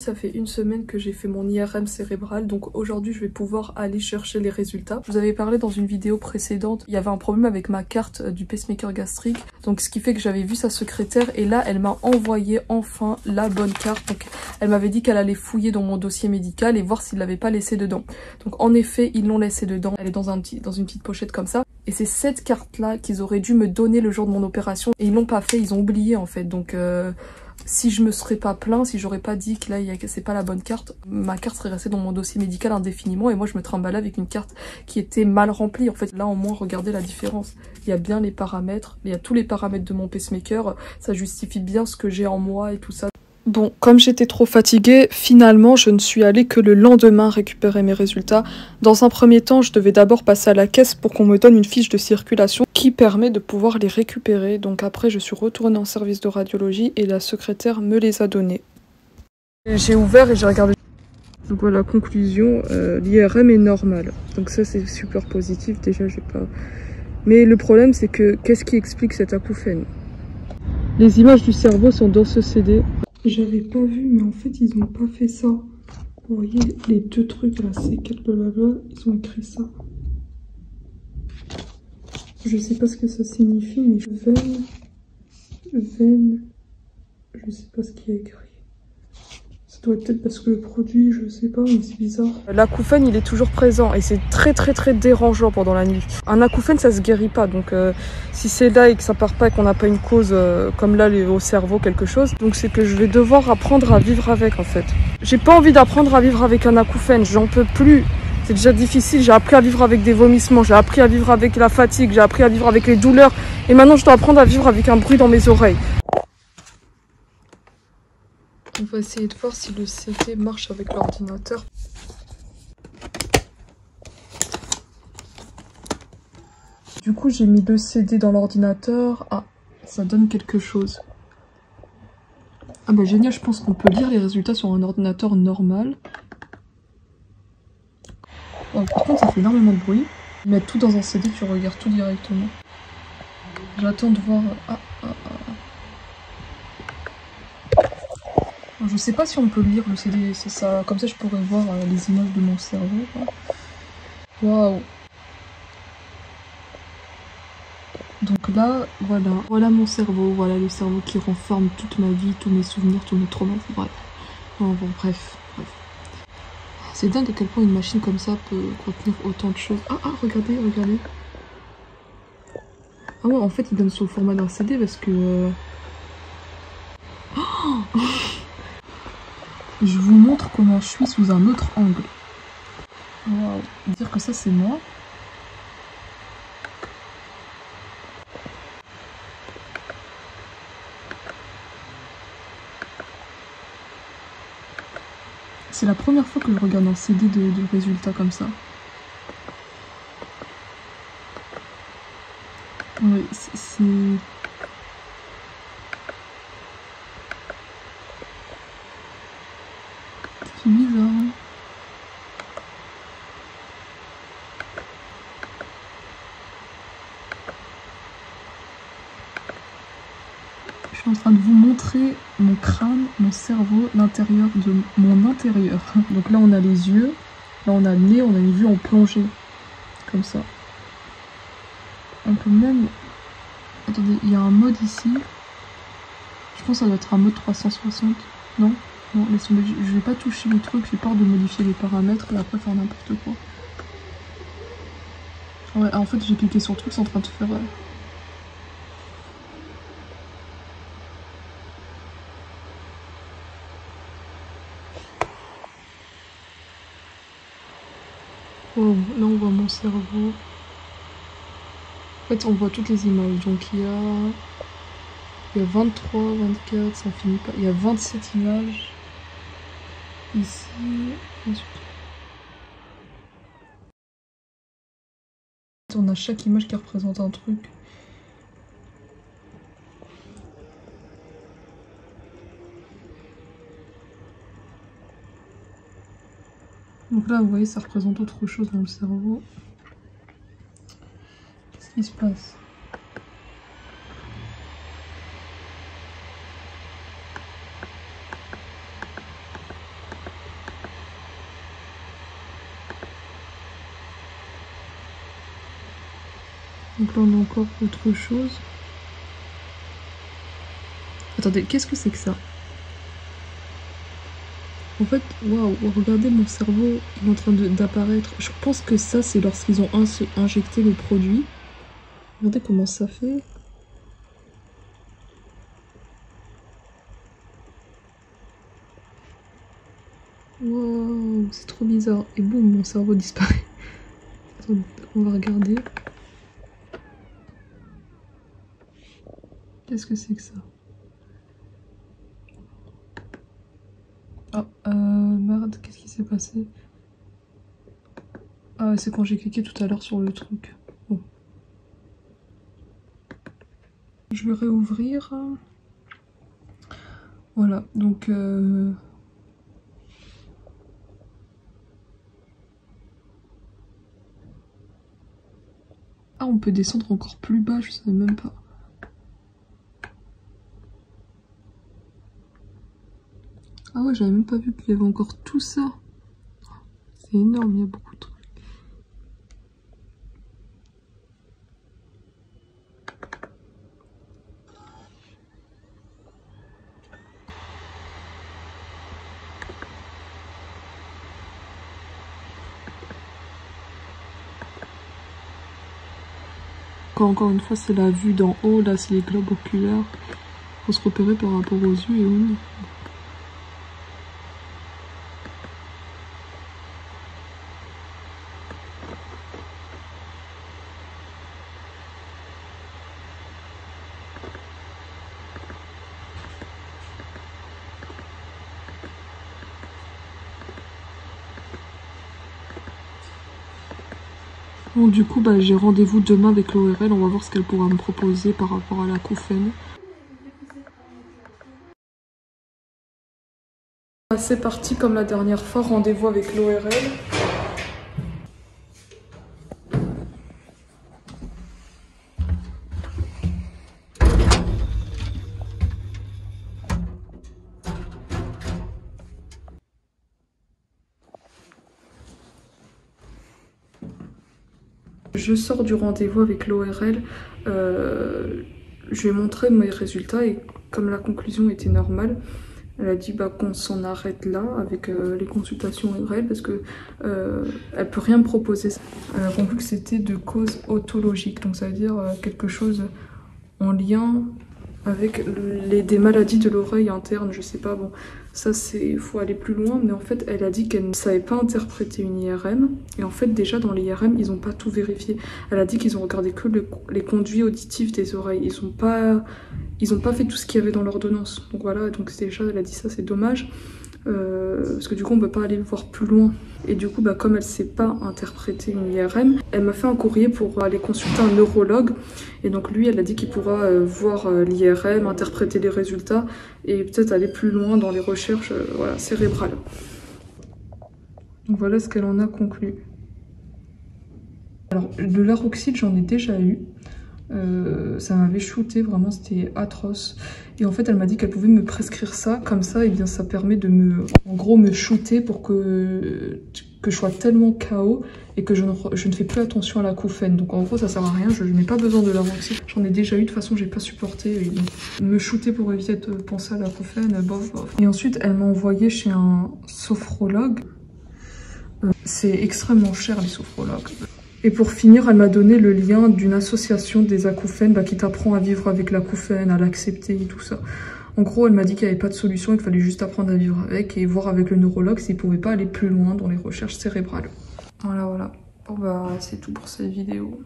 Ça fait une semaine que j'ai fait mon IRM cérébral, donc aujourd'hui je vais pouvoir aller chercher les résultats. Je vous avais parlé dans une vidéo précédente, il y avait un problème avec ma carte du pacemaker gastrique, donc ce qui fait que j'avais vu sa secrétaire et là elle m'a envoyé enfin la bonne carte. Donc elle m'avait dit qu'elle allait fouiller dans mon dossier médical et voir s'il l'avait pas laissé dedans. Donc en effet ils l'ont laissé dedans, elle est dans une petite pochette comme ça. Et c'est cette carte là qu'ils auraient dû me donner le jour de mon opération et ils l'ont pas fait, ils ont oublié en fait. Donc si je me serais pas plaint, si j'aurais pas dit que là c'est pas la bonne carte, ma carte serait restée dans mon dossier médical indéfiniment et moi je me trimballais avec une carte qui était mal remplie. En fait là au moins regardez la différence, il y a bien les paramètres, il y a tous les paramètres de mon pacemaker, ça justifie bien ce que j'ai en moi et tout ça. Bon, comme j'étais trop fatiguée, finalement je ne suis allée que le lendemain récupérer mes résultats. Dans un premier temps, je devais d'abord passer à la caisse pour qu'on me donne une fiche de circulation qui permet de pouvoir les récupérer. Donc après, je suis retournée en service de radiologie et la secrétaire me les a donnés. J'ai ouvert et j'ai regardé. Donc voilà, conclusion, l'IRM est normal. Donc ça c'est super positif, déjà j'ai pas... Mais le problème c'est que, qu'est-ce qui explique cette acouphène? Les images du cerveau sont dans ce CD. J'avais pas vu, mais en fait, ils ont pas fait ça. Vous voyez, les deux trucs là, c'est quel blablabla, ils ont écrit ça. Je sais pas ce que ça signifie, mais veine, je sais pas ce qu'il y a écrit. Ça doit être peut-être parce que le produit, je sais pas, mais c'est bizarre. L'acouphène, il est toujours présent et c'est très dérangeant pendant la nuit. Un acouphène, ça se guérit pas, donc si c'est là et que ça part pas et qu'on n'a pas une cause comme là au cerveau, quelque chose, donc c'est que je vais devoir apprendre à vivre avec en fait. J'ai pas envie d'apprendre à vivre avec un acouphène, j'en peux plus. C'est déjà difficile, j'ai appris à vivre avec des vomissements, j'ai appris à vivre avec la fatigue, j'ai appris à vivre avec les douleurs et maintenant je dois apprendre à vivre avec un bruit dans mes oreilles. On va essayer de voir si le CD marche avec l'ordinateur. Du coup, j'ai mis le CD dans l'ordinateur. Ah, ça donne quelque chose. Ah bah génial, je pense qu'on peut lire les résultats sur un ordinateur normal. Oh, par contre, ça fait énormément de bruit. Mettre tout dans un CD, tu regardes tout directement. J'attends de voir... Je sais pas si on peut lire le CD, c'est ça. Comme ça, je pourrais voir les images de mon cerveau. Waouh! Donc là, voilà mon cerveau, voilà le cerveau qui renferme toute ma vie, tous mes souvenirs, tous mes traumas, bref. Bon, bref. C'est dingue à quel point une machine comme ça peut contenir autant de choses. Ah, regardez. Ah ouais, en fait, il donne sous le format d'un CD parce que... Oh, je vous montre comment je suis sous un autre angle. Waouh, dire que ça c'est moi. C'est la première fois que je regarde un CD de résultats comme ça. Oui, c'est... C'est bizarre. Hein. Je suis en train de vous montrer mon crâne, mon cerveau, l'intérieur de mon intérieur. Donc là on a les yeux, là on a le nez, on a une vue en plongée. Comme ça. On peut même... Attendez, il y a un mode ici. Je pense que ça doit être un mode 360. Non, laisse tomber. Je vais pas toucher le truc, j'ai peur de modifier les paramètres et après faire n'importe quoi. Ouais, en fait j'ai cliqué sur le truc, c'est en train de faire... Oh, là on voit mon cerveau. En fait on voit toutes les images. Donc il y a 23, 24, ça finit pas. Il y a 27 images. Ici. Ensuite. On a chaque image qui représente un truc. Donc là, vous voyez, ça représente autre chose dans le cerveau. Qu'est-ce qui se passe? Donc là on a encore autre chose. Attendez, qu'est-ce que c'est que ça? En fait, waouh, regardez mon cerveau, il est en train d'apparaître. Je pense que ça c'est lorsqu'ils ont injecté le produit. Regardez comment ça fait. Waouh, c'est trop bizarre. Et boum, mon cerveau disparaît. Attendez, on va regarder. Qu'est-ce que c'est que ça? Ah, merde, qu'est-ce qui s'est passé? Ah, c'est quand j'ai cliqué tout à l'heure sur le truc. Bon. Je vais réouvrir. Voilà, donc... Ah, on peut descendre encore plus bas, je savais même pas. Ah ouais, j'avais même pas vu qu'il y avait encore tout ça. C'est énorme, il y a beaucoup de trucs. Encore une fois, c'est la vue d'en haut, là c'est les globes oculaires. Faut se repérer par rapport aux yeux et au nez. Bon, du coup, bah, j'ai rendez-vous demain avec l'ORL. On va voir ce qu'elle pourra me proposer par rapport à l'acouphène. C'est parti comme la dernière fois, rendez-vous avec l'ORL. Je sors du rendez-vous avec l'ORL, je lui ai montré mes résultats et comme la conclusion était normale, elle a dit bah, qu'on s'en arrête là avec les consultations ORL parce que elle peut rien me proposer. Elle a conclu que c'était de cause otologique, donc ça veut dire quelque chose en lien avec des maladies de l'oreille interne, je sais pas, bon, ça c'est, faut aller plus loin, mais en fait elle a dit qu'elle ne savait pas interpréter une IRM, et en fait déjà dans l'IRM ils ont pas tout vérifié. Elle a dit qu'ils ont regardé que les conduits auditifs des oreilles, ils ont pas fait tout ce qu'il y avait dans l'ordonnance, donc voilà, donc déjà elle a dit ça c'est dommage. Parce que du coup on peut pas aller voir plus loin et du coup bah, comme elle sait pas interpréter une IRM, elle m'a fait un courrier pour aller consulter un neurologue et donc lui elle a dit qu'il pourra voir l'IRM, interpréter les résultats et peut-être aller plus loin dans les recherches voilà, cérébrales. Donc voilà ce qu'elle en a conclu. Alors de l'aroxyde j'en ai déjà eu. Ça m'avait shooté, vraiment c'était atroce. Et en fait elle m'a dit qu'elle pouvait me prescrire ça, comme ça et bien ça permet de en gros me shooter pour que je sois tellement KO et que je ne fais plus attention à l'acouphène. Donc en gros ça sert à rien, je n'ai pas besoin de l'aroxyde. J'en ai déjà eu, de toute façon j'ai pas supporté. Et donc, me shooter pour éviter de penser à l'acouphène, bof bof. Et ensuite elle m'a envoyé chez un sophrologue. C'est extrêmement cher les sophrologues. Et pour finir, elle m'a donné le lien d'une association des acouphènes qui t'apprend à vivre avec l'acouphène, à l'accepter et tout ça. En gros, elle m'a dit qu'il n'y avait pas de solution, il fallait juste apprendre à vivre avec et voir avec le neurologue s'il ne pouvait pas aller plus loin dans les recherches cérébrales. Voilà, voilà. Bon bah, c'est tout pour cette vidéo.